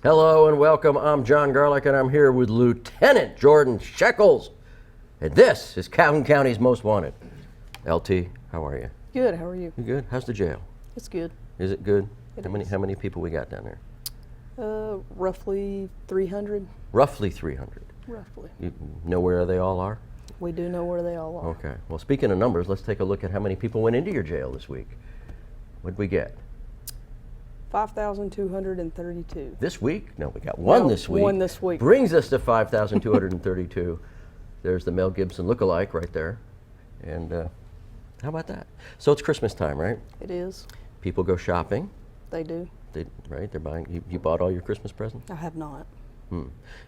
Hello and welcome. I'm Jon Garlick and I'm here with Lieutenant Jordan Shekles. And this is Calhoun County's Most Wanted. LT, how are you? Good, how are you? You good? How's the jail? It's good. Is it good? It How many people we got down there? Roughly 300. Roughly 300. Roughly. You know where they all are? We do know where they all are. Okay. Well, speaking of numbers, let's take a look at how many people went into your jail this week. What'd we get? 5,232. This week? No, we got one this week. One this week. Brings us to 5,232. There's the Mel Gibson lookalike right there. And how about that? So it's Christmas time, right? It is. People go shopping. They do. Right? They're buying. You bought all your Christmas presents? I have not.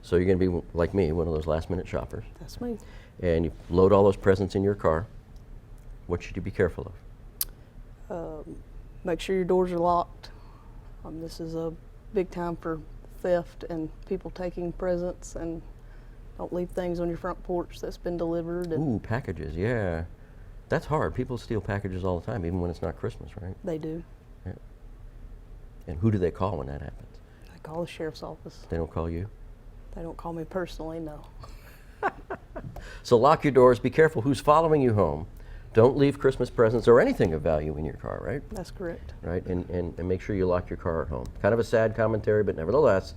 So you're going to be like me, one of those last-minute shoppers. That's me. And you load all those presents in your car. What should you be careful of? Make sure your doors are locked. This is a big time for theft and people taking presents, and don't leave things on your front porch that's been delivered. Ooh, packages, yeah. That's hard. People steal packages all the time, even when it's not Christmas, right? They do. Yeah. And who do they call when that happens? I call the sheriff's office. They don't call you? They don't call me personally, no. So lock your doors. Be careful who's following you home. Don't leave Christmas presents or anything of value in your car, right? That's correct. Right, and make sure you lock your car at home. Kind of a sad commentary, but nevertheless,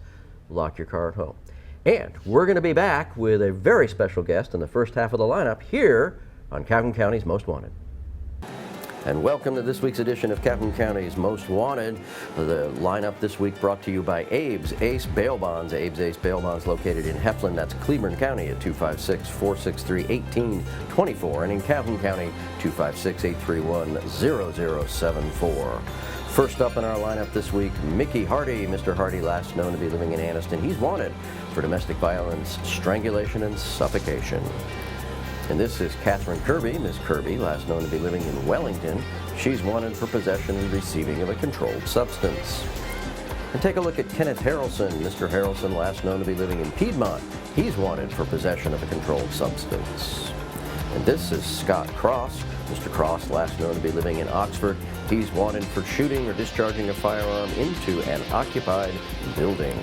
lock your car at home. And we're going to be back with a very special guest in the first half of the lineup here on Calhoun County's Most Wanted. And welcome to this week's edition of Calhoun County's Most Wanted. The lineup this week brought to you by Abe's Ace Bail Bonds. Abe's Ace Bail Bonds located in Heflin, that's Cleburne County at 256-463-1824, and in Calhoun County, 256-831-0074. First up in our lineup this week, Mickey Hardy. Mr. Hardy, last known to be living in Anniston. He's wanted for domestic violence, strangulation, and suffocation. And this is Catherine Kirby. Miss Kirby, last known to be living in Wellington. She's wanted for possession and receiving of a controlled substance. And take a look at Kenneth Harrelson. Mr. Harrelson, last known to be living in Piedmont. He's wanted for possession of a controlled substance. And this is Scott Cross. Mr. Cross, last known to be living in Oxford. He's wanted for shooting or discharging a firearm into an occupied building.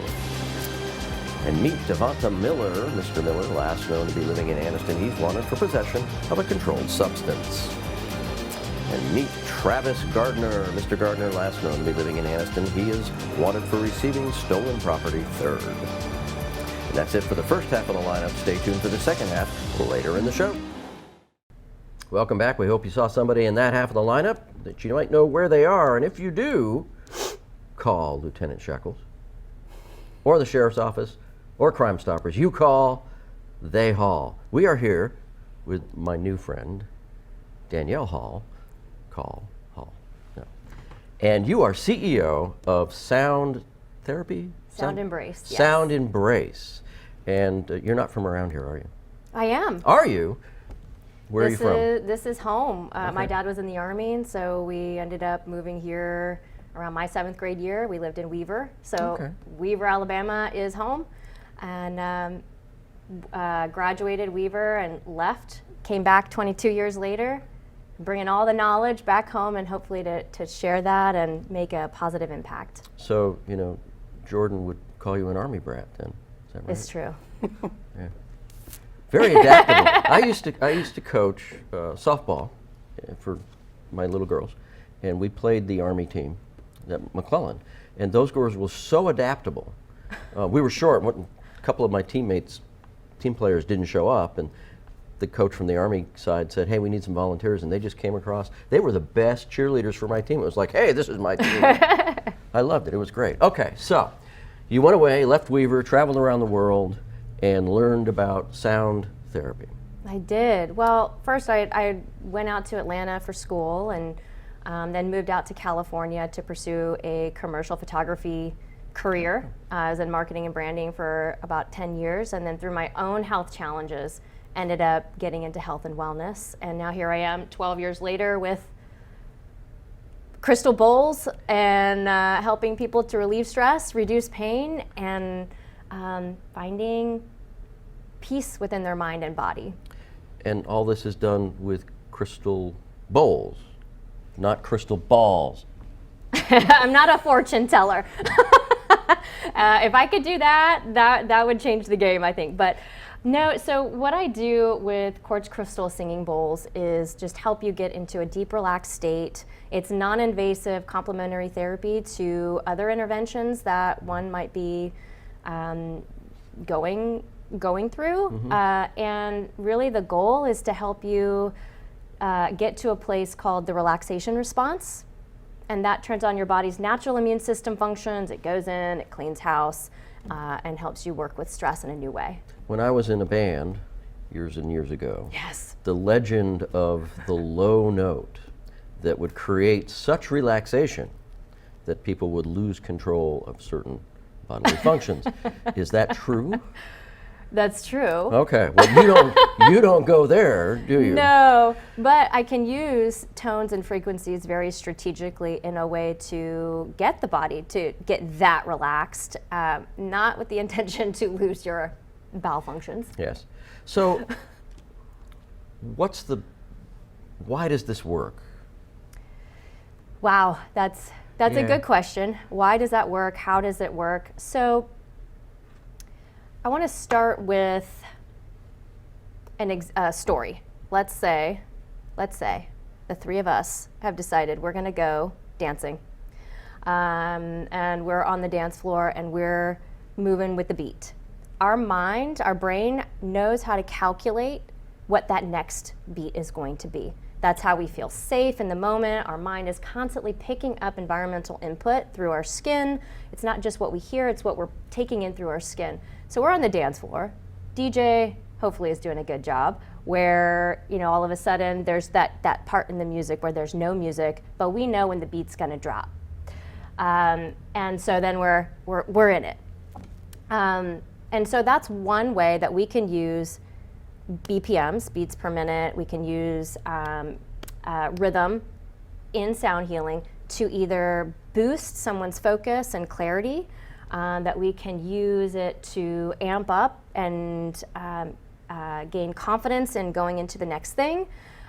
And meet Devonta Miller. Mr. Miller, last known to be living in Anniston. He's wanted for possession of a controlled substance. And meet Travis Gardner. Mr. Gardner, last known to be living in Anniston. He is wanted for receiving stolen property third. And that's it for the first half of the lineup. Stay tuned for the second half later in the show. Welcome back. We hope you saw somebody in that half of the lineup that you might know where they are. And if you do, call Lieutenant Shekles or the Sheriff's Office or Crime Stoppers. You call, they haul. We are here with my new friend, Danielle Hall. Call, haul. No. And you are CEO of Sound Therapy? SoundEmbrace, yes. SoundEmbrace. And you're not from around here, are you? I am. Are you? Where are you from? This is home. Okay. My dad was in the Army, and so we ended up moving here around my 7th grade year. We lived in Weaver. So Weaver, Alabama is home. And graduated Weaver and left, came back 22 years later, bringing all the knowledge back home and hopefully to share that and make a positive impact. So, you know, Jordan would call you an Army brat then, is that right? It's true. Yeah. Very adaptable. I used to coach softball for my little girls, and we played the Army team at McClellan, and those girls were so adaptable. We were short. A couple of my team players didn't show up, and the coach from the Army side said, hey, we need some volunteers, and they just came across. They were the best cheerleaders for my team. It was like, hey, this is my team. I loved it. It was great. Okay, so you went away, left Weaver, traveled around the world, and learned about sound therapy. I did. Well, first I went out to Atlanta for school and then moved out to California to pursue a commercial photography career. I was in marketing and branding for about 10 years, and then through my own health challenges, ended up getting into health and wellness. And now here I am 12 years later with crystal bowls and helping people to relieve stress, reduce pain, and finding peace within their mind and body. And all this is done with crystal bowls, not crystal balls. I'm not a fortune teller. If I could do that would change the game, I think. But no, so what I do with quartz crystal singing bowls is just help you get into a deep, relaxed state. It's non-invasive complementary therapy to other interventions that one might be going through. And really the goal is to help you get to a place called the relaxation response. And that turns on your body's natural immune system functions. It goes in, it cleans house, and helps you work with stress in a new way. When I was in a band years and years ago, Yes. the legend of the low note that would create such relaxation that people would lose control of certain bodily functions. Is that true? That's true. Okay. Well, you don't go there, do you? No, but I can use tones and frequencies very strategically in a way to get the body to get that relaxed, not with the intention to lose your bowel functions. Yes. So, why does this work? Wow, that's a good question. Why does that work? How does it work? So, I want to start with a story. Let's say the three of us have decided we're going to go dancing, and we're on the dance floor and we're moving with the beat. Our mind, our brain knows how to calculate what that next beat is going to be. That's how we feel safe in the moment. Our mind is constantly picking up environmental input through our skin. It's not just what we hear, it's what we're taking in through our skin. So we're on the dance floor. DJ hopefully is doing a good job where, all of a sudden there's that part in the music where there's no music, but we know when the beat's gonna drop. And so then we're in it. And so that's one way that we can use BPMs, beats per minute. We can use rhythm in sound healing to either boost someone's focus and clarity, that we can use it to amp up and gain confidence in going into the next thing.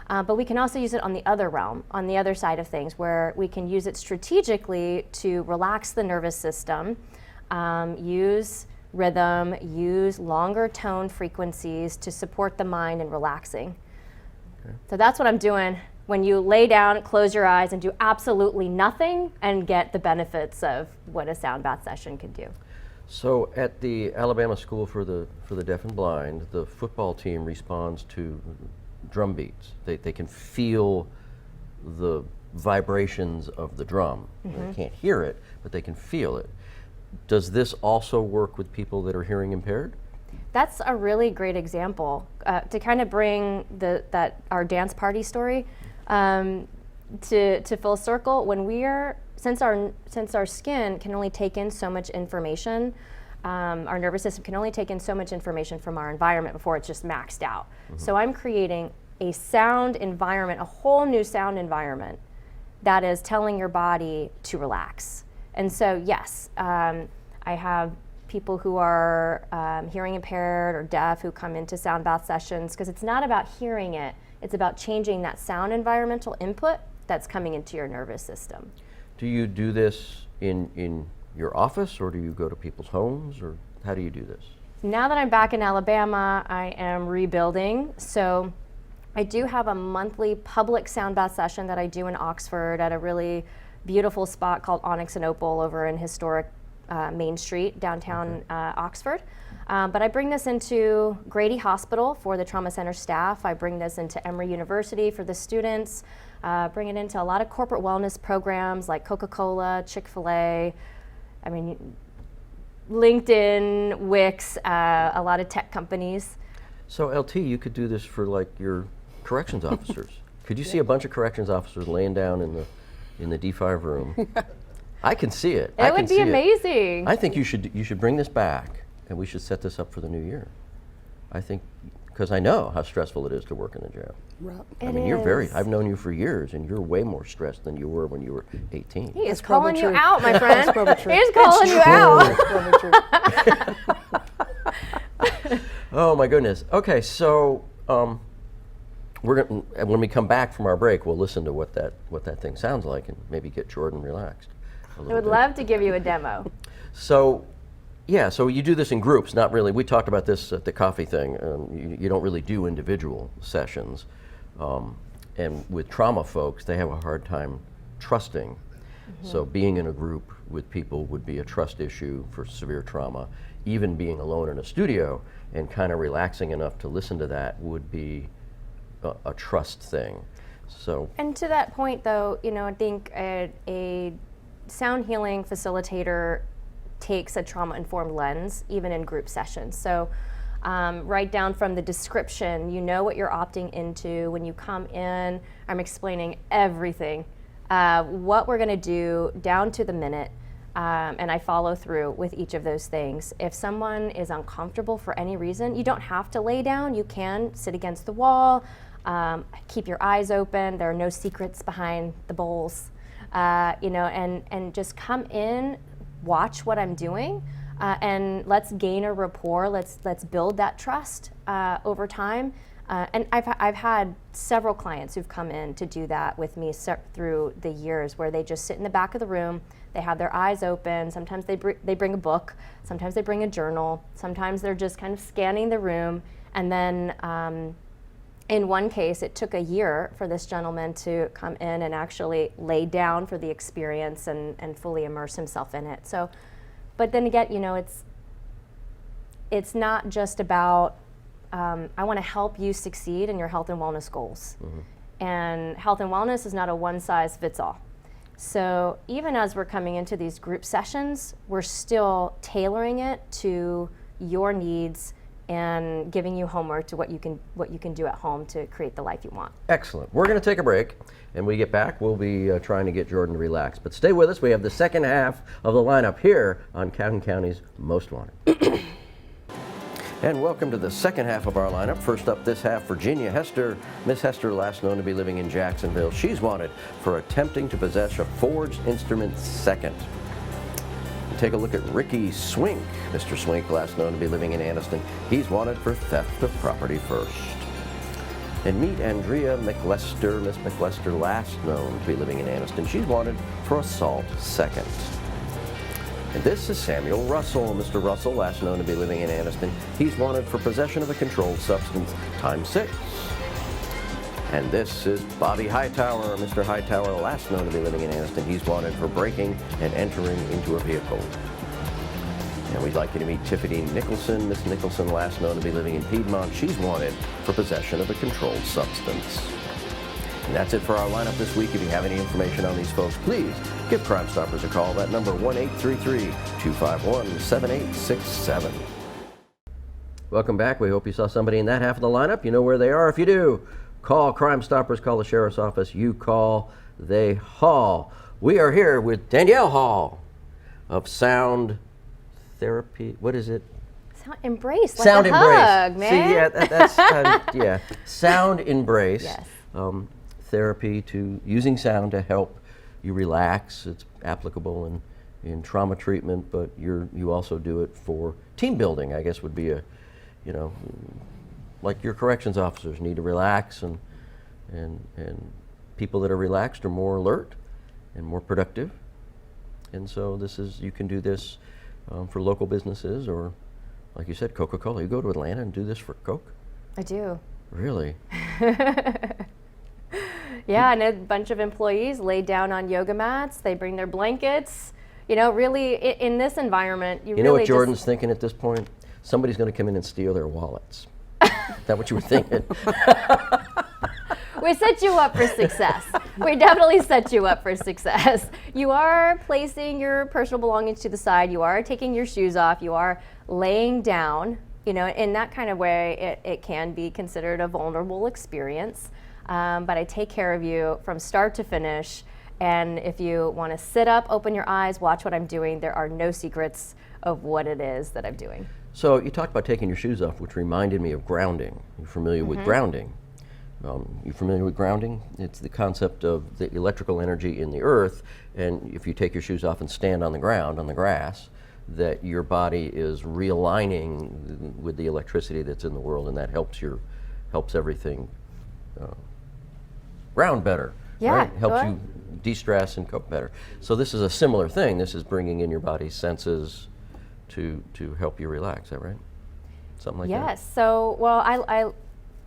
But we can also use it on the other realm, on the other side of things, where we can use it strategically to relax the nervous system, use rhythm, use longer tone frequencies to support the mind in relaxing. Okay. So that's what I'm doing when you lay down, close your eyes, and do absolutely nothing and get the benefits of what a sound bath session can do. So at the Alabama School for the Deaf and Blind, the football team responds to drum beats. They can feel the vibrations of the drum. They can't hear it, but they can feel it. Does this also work with people that are hearing impaired? That's a really great example to kind of bring our dance party story to full circle. When since our skin can only take in so much information, our nervous system can only take in so much information from our environment before it's just maxed out. So I'm creating a sound environment, a whole new sound environment that is telling your body to relax. And so, yes, I have people who are hearing impaired or deaf who come into sound bath sessions because it's not about hearing it, it's about changing that sound environmental input that's coming into your nervous system. Do you do this in your office, or do you go to people's homes, or how do you do this? Now that I'm back in Alabama, I am rebuilding. So I do have a monthly public sound bath session that I do in Oxford at a really beautiful spot called Onyx and Opal over in historic Main Street, downtown Oxford. But I bring this into Grady Hospital for the trauma center staff. I bring this into Emory University for the students. Bring it into a lot of corporate wellness programs like Coca-Cola, Chick-fil-A, LinkedIn, Wix, a lot of tech companies. So LT, you could do this for like your corrections officers. Could you see a bunch of corrections officers laying down in the D5 room? I can see it. It would be amazing. I think you should bring this back, and we should set this up for the new year. I think, because I know how stressful it is to work in the jail. Right. I've known you for years, and you're way more stressed than you were when you were 18. He is calling you out, my friend. That's probably true. He is calling you out. That's probably true. Oh my goodness. Okay, so we're gonna, when we come back from our break, we'll listen to what that thing sounds like and maybe get Jordan relaxed. I would love to give you a demo. So, yeah, so you do this in groups, not really. We talked about this at the coffee thing. You don't really do individual sessions. And with trauma folks, they have a hard time trusting. So being in a group with people would be a trust issue for severe trauma. Even being alone in a studio and kind of relaxing enough to listen to that would be a trust thing. So. And to that point, though, I think a sound healing facilitator takes a trauma-informed lens, even in group sessions. So right down from the description, you know what you're opting into. When you come in, I'm explaining everything, what we're going to do down to the minute, and I follow through with each of those things. If someone is uncomfortable for any reason, you don't have to lay down. You can sit against the wall, keep your eyes open. There are no secrets behind the bowls, and just come in, watch what I'm doing, and let's gain a rapport. Let's build that trust over time. And I've had several clients who've come in to do that with me through the years, where they just sit in the back of the room. They have their eyes open. Sometimes they bring a book. Sometimes they bring a journal. Sometimes they're just kind of scanning the room. And then in one case, it took a year for this gentleman to come in and actually lay down for the experience and fully immerse himself in it. So, but then again, it's not just about, I want to help you succeed in your health and wellness goals. And health and wellness is not a one-size-fits-all. So even as we're coming into these group sessions, we're still tailoring it to your needs and giving you homework to what you can do at home to create the life you want. Excellent. We're going to take a break, and when we get back, we'll be trying to get Jordan to relax. But stay with us. We have the second half of the lineup here on Calhoun County's Most Wanted. And welcome to the second half of our lineup. First up this half, Virginia Hester. Miss Hester, last known to be living in Jacksonville. She's wanted for attempting to possess a forged instrument second. Take a look at Ricky Swink. Mr. Swink, last known to be living in Anniston. He's wanted for theft of property first. And meet Andrea McLester. Miss McLester, last known to be living in Anniston. She's wanted for assault second. And this is Samuel Russell. Mr. Russell, last known to be living in Anniston. He's wanted for possession of a controlled substance ×6. And this is Bobby Hightower. Mr. Hightower, last known to be living in Anniston. He's wanted for breaking and entering into a vehicle. And we'd like you to meet Tiffany Nicholson. Miss Nicholson, last known to be living in Piedmont. She's wanted for possession of a controlled substance. And that's it for our lineup this week. If you have any information on these folks, please give Crime Stoppers a call. That number, 1-833-251-7867. Welcome back. We hope you saw somebody in that half of the lineup. You know where they are. If you do, call Crime Stoppers, call the Sheriff's Office. You call, they haul. We are here with Danielle Hall of Sound Therapy. What is it? SoundEmbrace, like Sound a Embrace. hug, man. See, yeah, that's yeah. SoundEmbrace. Yes. Therapy to using sound to help you relax. It's applicable in trauma treatment, but you also do it for team building. I guess would be a, like your corrections officers need to relax, and people that are relaxed are more alert and more productive. And so you can do this for local businesses, or like you said, Coca-Cola. You go to Atlanta and do this for Coke? I do. Really? Yeah, and a bunch of employees lay down on yoga mats. They bring their blankets. Really, in this environment, you know really what Jordan's thinking at this point? Somebody's going to come in and steal their wallets. Is that what you were thinking? We set you up for success. We definitely set you up for success. You are placing your personal belongings to the side. You are taking your shoes off. You are laying down. In that kind of way, it can be considered a vulnerable experience. But I take care of you from start to finish. And if you want to sit up, open your eyes, watch what I'm doing, there are no secrets of what it is that I'm doing. So you talked about taking your shoes off, which reminded me of grounding. You're familiar with grounding? You familiar with grounding? It's the concept of the electrical energy in the earth, and if you take your shoes off and stand on the ground, on the grass, that your body is realigning with the electricity that's in the world, and that helps everything round better. Yeah, right? Helps sure. you de-stress and cope better. So this is a similar thing. This is bringing in your body's senses to help you relax. Is that right? Something like that? Yes. So, well, I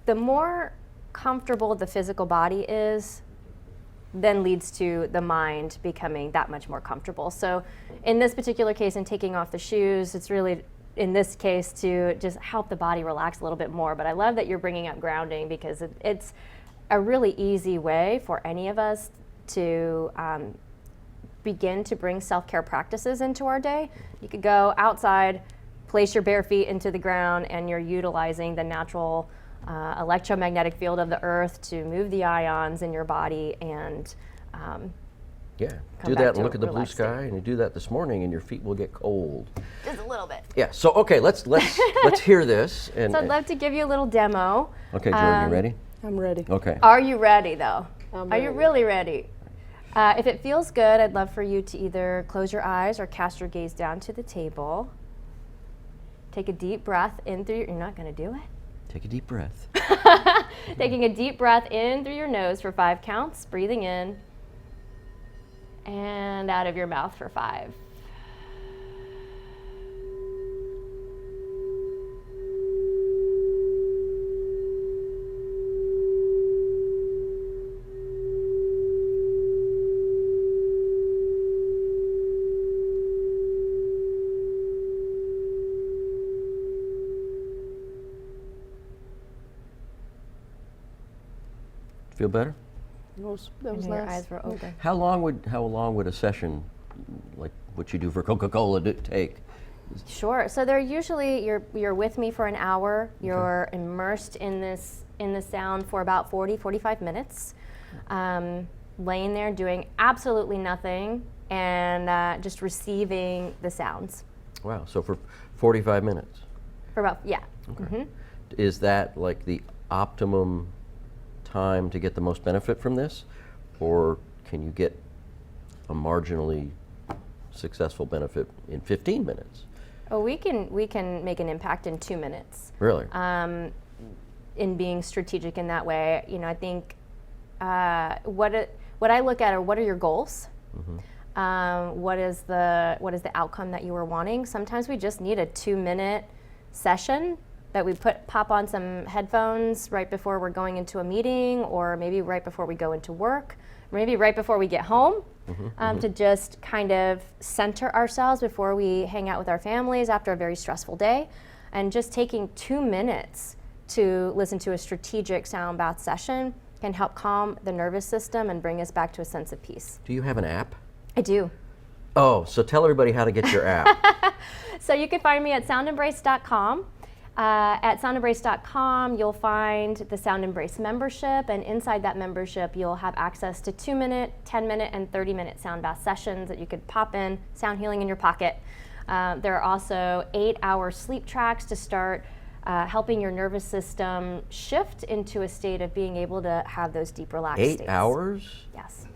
the more comfortable the physical body is, then leads to the mind becoming that much more comfortable. So in this particular case, in taking off the shoes, it's really, in this case, to just help the body relax a little bit more. But I love that you're bringing up grounding, because it's a really easy way for any of us to begin to bring self-care practices into our day. You could go outside, place your bare feet into the ground, and you're utilizing the natural electromagnetic field of the earth to move the ions in your body and Yeah, come do back that to and a look at the blue relaxed sky, state. and you do that this morning, and your feet will get cold. Just a little bit. Yeah. So okay, let's hear this. And So I'd love to give you a little demo. okay, Jordan, you ready? I'm ready. Okay. Are you ready, though? I'm Are you ready. really ready? If it feels good, I'd love for you to either close your eyes or cast your gaze down to the table. Take a deep breath in through your, you're not going to do it? Take a deep breath. Taking a deep breath in through your nose for 5 counts, breathing in, and out of your mouth for 5. Feel better? That was And your nice. eyes were open. How long would a session like what you do for Coca-Cola take? Sure. So they're usually you're with me for an hour. You're immersed in the sound for about 45 minutes, laying there doing absolutely nothing and just receiving the sounds Wow. So for 45 minutes. for about Okay. Is that like the optimum time to get the most benefit from this, or can you get a marginally successful benefit in 15 minutes? Oh, we can make an impact in 2 minutes. Really? In being strategic in that way, I think what I look at are what are your goals. What is the outcome that you were wanting? Sometimes we just need a 2-minute session that we pop on some headphones right before we're going into a meeting, or maybe right before we go into work, maybe right before we get home, to just kind of center ourselves before we hang out with our families after a very stressful day. And just taking 2 minutes to listen to a strategic sound bath session can help calm the nervous system and bring us back to a sense of peace. Do you have an app? I do. Oh, so tell everybody how to get your app. So you can find me at SoundEmbrace.com. At SoundEmbrace.com, you'll find the SoundEmbrace membership, and inside that membership, you'll have access to 2-minute, 10-minute, and 30-minute sound bath sessions that you could pop in, sound healing in your pocket. There are also 8-hour sleep tracks to start helping your nervous system shift into a state of being able to have those deep relaxed 8 states. hours? Yes.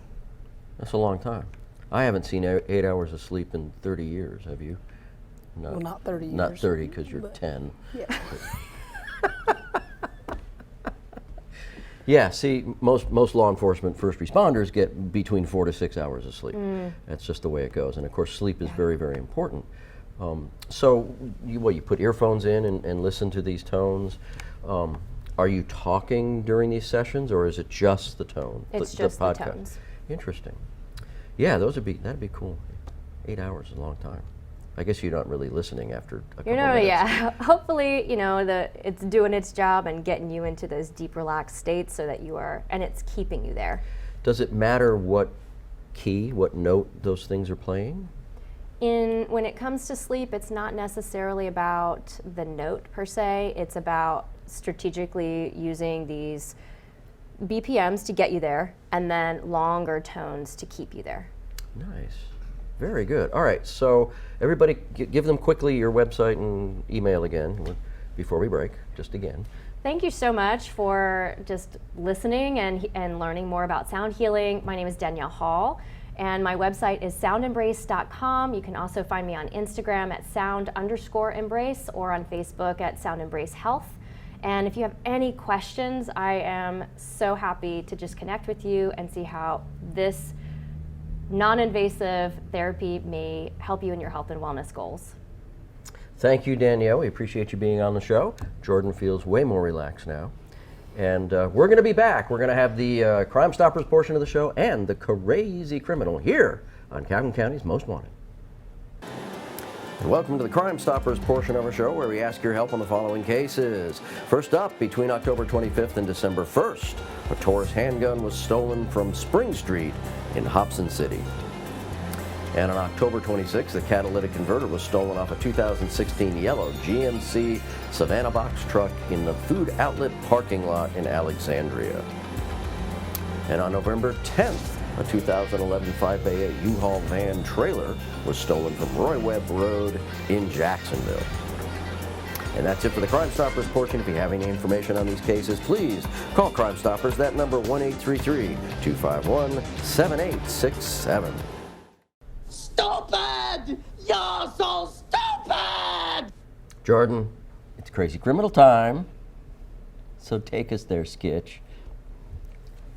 That's a long time. I haven't seen 8 hours of sleep in 30 years, have you? No. Well, not 30 years. Not 30, because you're but- 10. Yeah. Yeah, see, most law enforcement first responders get between 4 to 6 hours of sleep. That's just the way it goes. And of course, sleep is very, very important. So you put earphones in and listen to these tones. Are you talking during these sessions, or is it just the tone? It's just the podcast? tones. Interesting. Yeah, that'd be cool. 8 hours is a long time. I guess you're not really listening after a couple minutes. Yeah. Hopefully, it's doing its job and getting you into those deep, relaxed states so that and it's keeping you there. Does it matter what key, what note those things are playing? When it comes to sleep, it's not necessarily about the note per se. It's about strategically using these BPMs to get you there, and then longer tones to keep you there. Nice. Very good. All right, so everybody give them quickly your website and email again before we break, just again. Thank you so much for just listening and learning more about sound healing. My name is Danielle Hall, And my website is soundembrace.com. You can also find me on Instagram at sound_embrace or on Facebook at SoundEmbrace Health. And if you have any questions, I am so happy to just connect with you and see how this non-invasive therapy may help you in your health and wellness goals. Thank you, Danielle. We appreciate you being on the show. Jordan feels way more relaxed now. And we're going to be back. We're going to have the Crime Stoppers portion of the show and the crazy criminal here on Calhoun County's Most Wanted. Welcome to the Crime Stoppers portion of our show, where we ask your help on the following cases. First up, between October 25th and December 1st, a Taurus handgun was stolen from Spring Street in Hobson City. And on October 26th, the catalytic converter was stolen off a 2016 yellow GMC Savannah box truck in the food outlet parking lot in Alexandria. And on November 10th, a 2011 5x8 U-Haul van trailer was stolen from Roy Webb Road in Jacksonville. And that's it for the Crime Stoppers portion. If you have any information on these cases, please call Crime Stoppers. That number, 1-833-251-7867. Stupid! You're so stupid! Jordan, it's crazy criminal time. So take us there, Skitch.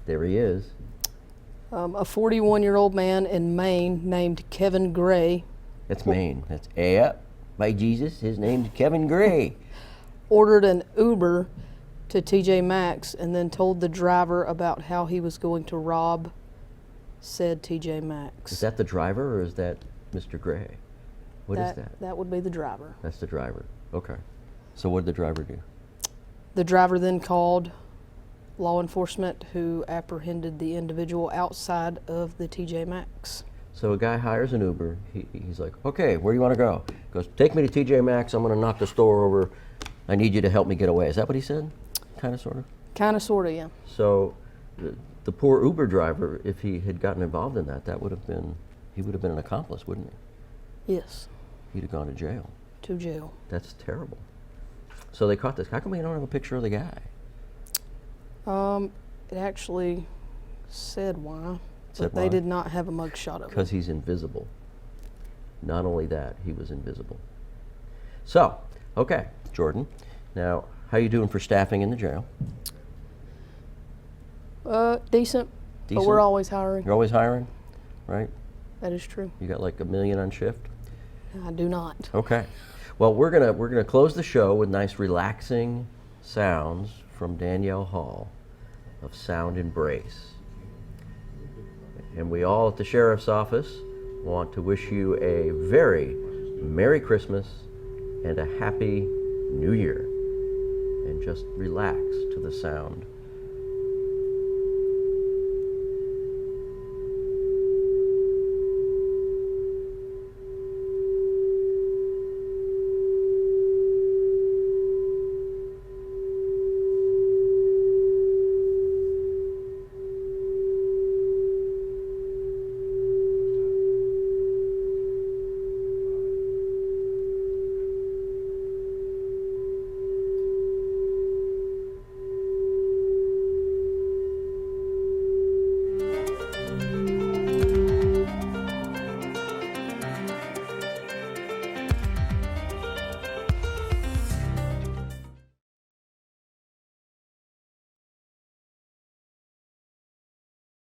There he is. A 41-year-old man in Maine named Kevin Gray That's Maine. That's by Jesus. His name's Kevin Gray. ordered an Uber to TJ Maxx and then told the driver about how he was going to rob said TJ Maxx. Is that the driver or is that Mr. Gray? What is that? That would be the driver. That's the driver. Okay. So what did the driver do? The driver then called law enforcement, who apprehended the individual outside of the TJ Maxx. So a guy hires an Uber. He's like, okay, where do you want to go? He goes, take me to TJ Maxx. I'm going to knock the store over. I need you to help me get away. Is that what he said? Kind of, sort of? Kind of, sort of, yeah. So the poor Uber driver, if he had gotten involved in that, he would have been an accomplice, wouldn't he? Yes. He'd have gone to jail. To jail. That's terrible. So they caught this. How come we don't have a picture of the guy? It actually said why, Said but they why? did not have a mugshot of him. Because he's invisible. Not only that, he was invisible. So, okay, Jordan. Now, how you doing for staffing in the jail? Decent, but Decent? we're always hiring. You're always hiring, right? That is true. You got like 1 million on shift? I do not. Okay. Well, we're gonna close the show with nice relaxing sounds from Danielle Hall of SoundEmbrace. And we all at the Sheriff's Office want to wish you a very Merry Christmas and a Happy New Year. And just relax to the sound